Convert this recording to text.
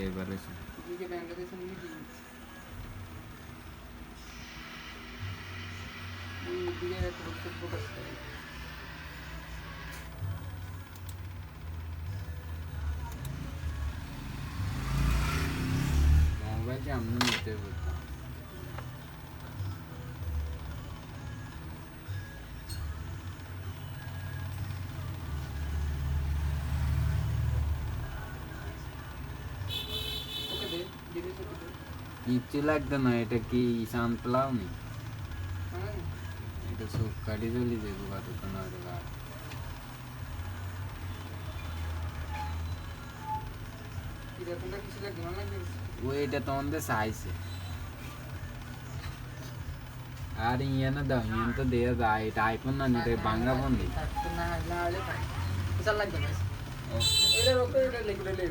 এবারে দিকে ব্যাংকে দিয়েছেন মিটিং দিকে একটা বক্তব্য প্রকাশ করে মোবাইলটা আমি নিতে বলতাম ওকে দে দিকে ওকে দে কিচ্ছু লাগতো না এটা কি সানপ্লাও নি হ্যাঁ এটা সব কাটি চলে যাবো কতক্ষণ হয়তো এরকমটা কিছু লাগবে না লাগবে ও এটা তোমাদের চাইছে আর ইয়ানা দাও ইয়ান তো দেয়া যায় এটা আইফোন না নিতে বাংলা ফোন দিই না না হলে চাল লাগবে না এটা রোকে এটা লিখে দিলেই